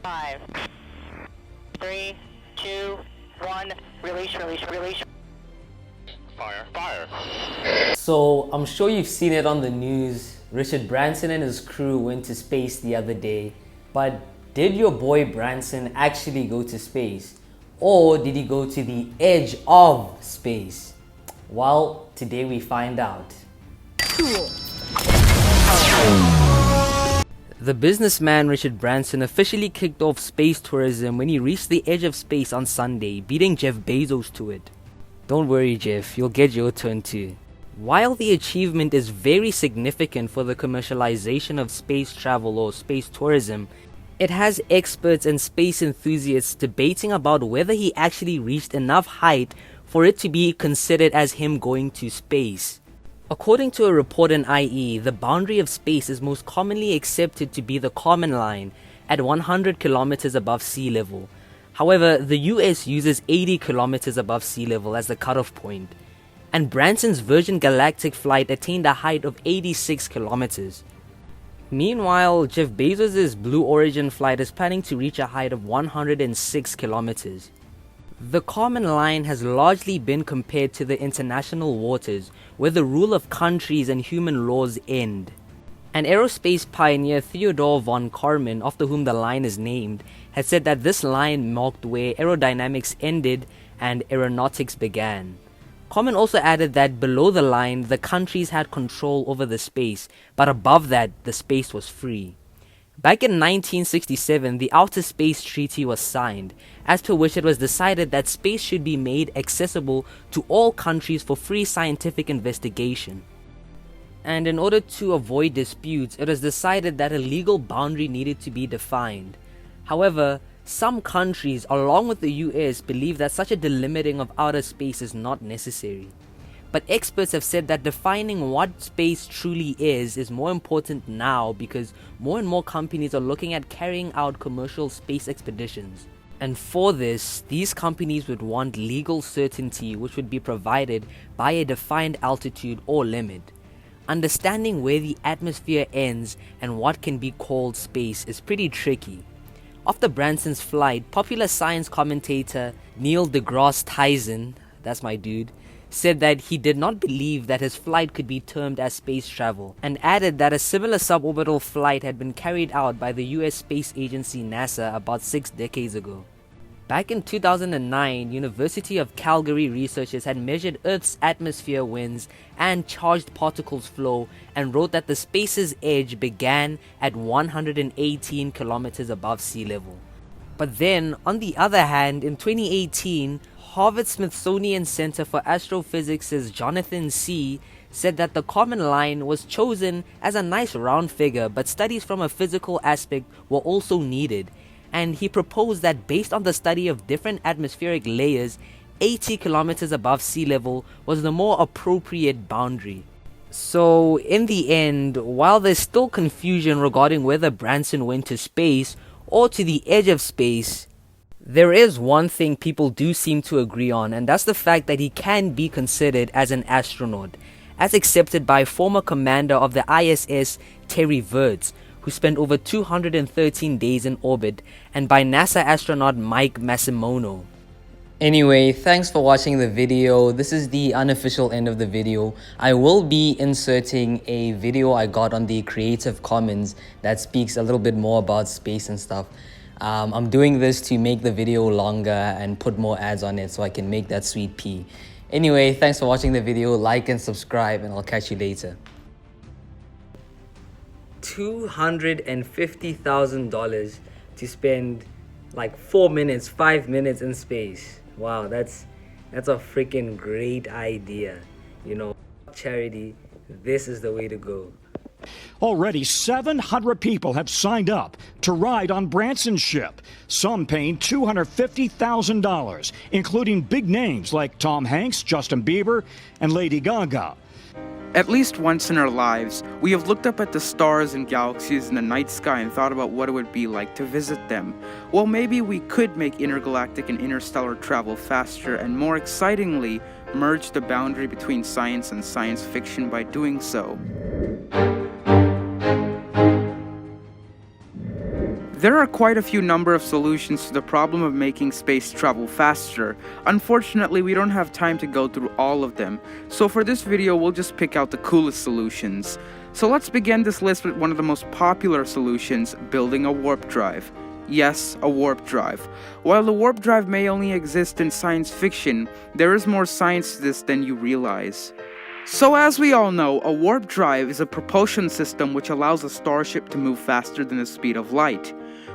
5, 3, 2, 1, release. Fire. So, I'm sure you've seen it on the news. Richard Branson and his crew went to space the other day. But did your boy Branson actually go to space? Or did he go to the edge of space? Well, today we find out. Cool. The businessman Richard Branson officially kicked off space tourism when he reached the edge of space on Sunday, beating Jeff Bezos to it. Don't worry, Jeff, you'll get your turn too. While the achievement is very significant for the commercialization of space travel or space tourism, it has experts and space enthusiasts debating about whether he actually reached enough height for it to be considered as him going to space. According to a report in IE, the boundary of space is most commonly accepted to be the Karman Line at 100 kilometers above sea level. However, the US uses 80 kilometers above sea level as the cutoff point, and Branson's Virgin Galactic flight attained a height of 86 kilometers. Meanwhile, Jeff Bezos' Blue Origin flight is planning to reach a height of 106 kilometers. The Karman Line has largely been compared to the international waters, where the rule of countries and human laws end. An aerospace pioneer, Theodore von Karman, after whom the line is named, had said that this line marked where aerodynamics ended and aeronautics began. Karman also added that below the line, the countries had control over the space, but above that, the space was free. Back in 1967, the Outer Space Treaty was signed, as per which it was decided that space should be made accessible to all countries for free scientific investigation. And in order to avoid disputes, it was decided that a legal boundary needed to be defined. However, some countries, along with the US, believe that such a delimiting of outer space is not necessary. But experts have said that defining what space truly is more important now because more and more companies are looking at carrying out commercial space expeditions. And for this, these companies would want legal certainty, which would be provided by a defined altitude or limit. Understanding where the atmosphere ends and what can be called space is pretty tricky. After Branson's flight, popular science commentator Neil deGrasse Tyson, that's my dude, said that he did not believe that his flight could be termed as space travel, and added that a similar suborbital flight had been carried out by the US space agency NASA about 6 decades ago. Back in 2009, University of Calgary researchers had measured Earth's atmosphere winds and charged particles flow and wrote that the space's edge began at 118 kilometers above sea level. But then, on the other hand, in 2018, Harvard-Smithsonian Center for Astrophysics' Jonathan C. said that the Karman Line was chosen as a nice round figure, but studies from a physical aspect were also needed. And he proposed that based on the study of different atmospheric layers, 80 kilometers above sea level was the more appropriate boundary. So in the end, while there's still confusion regarding whether Branson went to space or to the edge of space, there is one thing people do seem to agree on, and that's the fact that he can be considered as an astronaut, as accepted by former commander of the ISS Terry Virts, who spent over 213 days in orbit, and by NASA astronaut Mike Masimono. Anyway, thanks for watching the video. This is the unofficial end of the video. I will be inserting a video I got on the Creative Commons that speaks a little bit more about space and stuff. I'm doing this to make the video longer and put more ads on it so I can make that sweet pea. Anyway, thanks for watching the video. Like and subscribe, and I'll catch you later. $250,000 to spend like 4 minutes, 5 minutes in space. Wow, that's a freaking great idea. You know, charity, this is the way to go. Already 700 people have signed up to ride on Branson's ship, some paying $250,000, including big names like Tom Hanks, Justin Bieber, and Lady Gaga. At least once in our lives, we have looked up at the stars and galaxies in the night sky and thought about what it would be like to visit them. Well, maybe we could make intergalactic and interstellar travel faster and, more excitingly, merge the boundary between science and science fiction by doing so. There are quite a few number of solutions to the problem of making space travel faster. Unfortunately, we don't have time to go through all of them, so for this video we'll just pick out the coolest solutions. So let's begin this list with one of the most popular solutions, building a warp drive. Yes, a warp drive. While the warp drive may only exist in science fiction, there is more science to this than you realize. So as we all know, a warp drive is a propulsion system which allows a starship to move faster than the speed of light.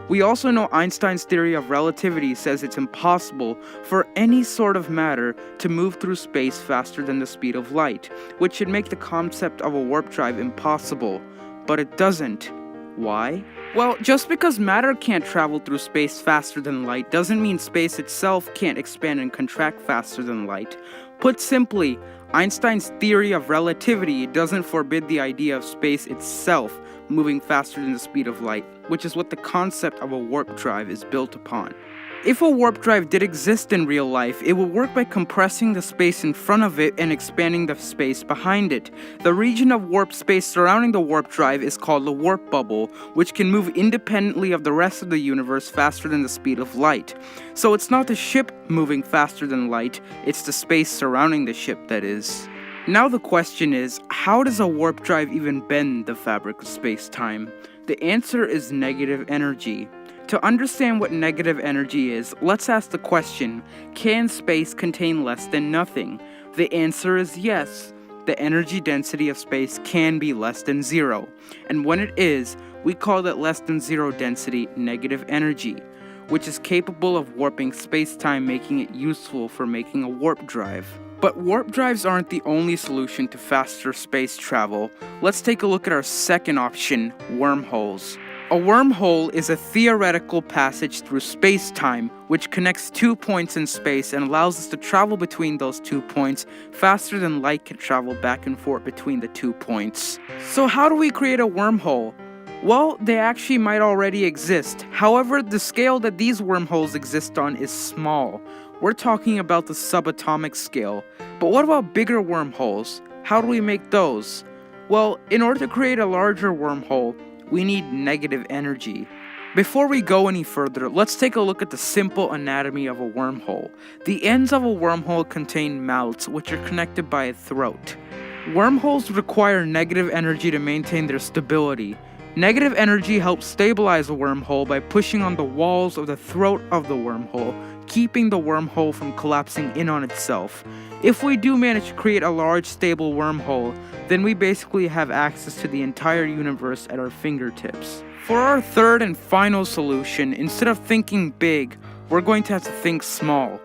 We also know Einstein's theory of relativity says it's impossible for any sort of matter to move through space faster than the speed of light, which should make the concept of a warp drive impossible. But it doesn't. Why? Well, just because matter can't travel through space faster than light doesn't mean space itself can't expand and contract faster than light. Put simply, Einstein's theory of relativity doesn't forbid the idea of space itself moving faster than the speed of light, which is what the concept of a warp drive is built upon. If a warp drive did exist in real life, it would work by compressing the space in front of it and expanding the space behind it. The region of warp space surrounding the warp drive is called the warp bubble, which can move independently of the rest of the universe faster than the speed of light. So it's not the ship moving faster than light, it's the space surrounding the ship that is. Now the question is, how does a warp drive even bend the fabric of space-time? The answer is negative energy. To understand what negative energy is, let's ask the question, can space contain less than nothing? The answer is yes. The energy density of space can be less than zero. And when it is, we call that less than zero density negative energy, which is capable of warping space-time, making it useful for making a warp drive. But warp drives aren't the only solution to faster space travel. Let's take a look at our second option, wormholes. A wormhole is a theoretical passage through space-time which connects 2 points in space and allows us to travel between those 2 points faster than light can travel back and forth between the 2 points. So how do we create a wormhole? Well, they actually might already exist. However, the scale that these wormholes exist on is small. We're talking about the subatomic scale. But what about bigger wormholes? How do we make those? Well, in order to create a larger wormhole, we need negative energy. Before we go any further, let's take a look at the simple anatomy of a wormhole. The ends of a wormhole contain mouths, which are connected by a throat. Wormholes require negative energy to maintain their stability. Negative energy helps stabilize a wormhole by pushing on the walls of the throat of the wormhole, keeping the wormhole from collapsing in on itself. If we do manage to create a large stable wormhole, then we basically have access to the entire universe at our fingertips. For our third and final solution, instead of thinking big, we're going to have to think small.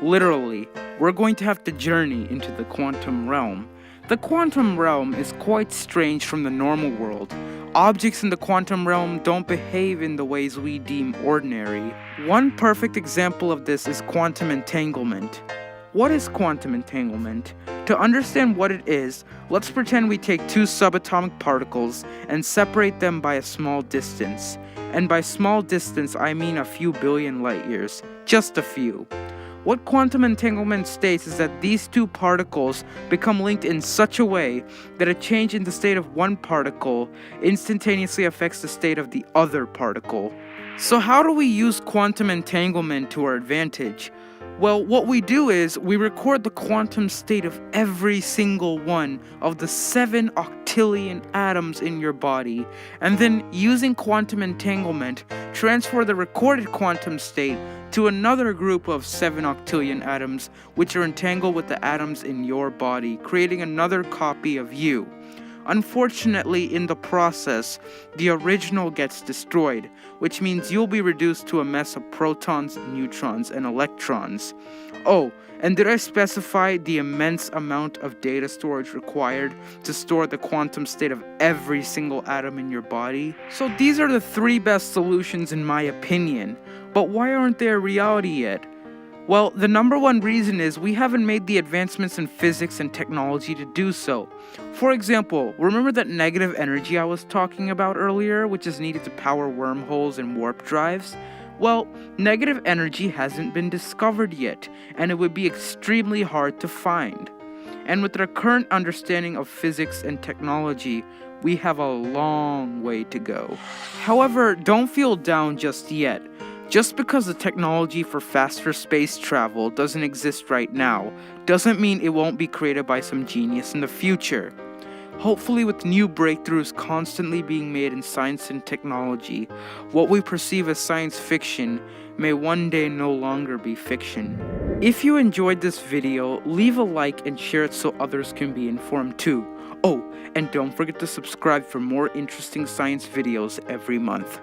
Literally, we're going to have to journey into the quantum realm. The quantum realm is quite strange from the normal world. Objects in the quantum realm don't behave in the ways we deem ordinary. One perfect example of this is quantum entanglement. What is quantum entanglement? To understand what it is, let's pretend we take 2 subatomic particles and separate them by a small distance. And by small distance, I mean a few billion light years. Just a few. What quantum entanglement states is that these 2 particles become linked in such a way that a change in the state of one particle instantaneously affects the state of the other particle. So how do we use quantum entanglement to our advantage? Well, what we do is we record the quantum state of every single one of the 7 octillion atoms in your body, and then using quantum entanglement, transfer the recorded quantum state to another group of 7 octillion atoms which are entangled with the atoms in your body, creating another copy of you. Unfortunately, in the process, the original gets destroyed, which means you'll be reduced to a mess of protons, neutrons, and electrons. Oh, and did I specify the immense amount of data storage required to store the quantum state of every single atom in your body? So these are the 3 best solutions in my opinion, but why aren't they a reality yet? Well, the number one reason is we haven't made the advancements in physics and technology to do so. For example, remember that negative energy I was talking about earlier, which is needed to power wormholes and warp drives? Well, negative energy hasn't been discovered yet, and it would be extremely hard to find. And with our current understanding of physics and technology, we have a long way to go. However, don't feel down just yet. Just because the technology for faster space travel doesn't exist right now, doesn't mean it won't be created by some genius in the future. Hopefully, with new breakthroughs constantly being made in science and technology, what we perceive as science fiction may one day no longer be fiction. If you enjoyed this video, leave a like and share it so others can be informed too. Oh, and don't forget to subscribe for more interesting science videos every month.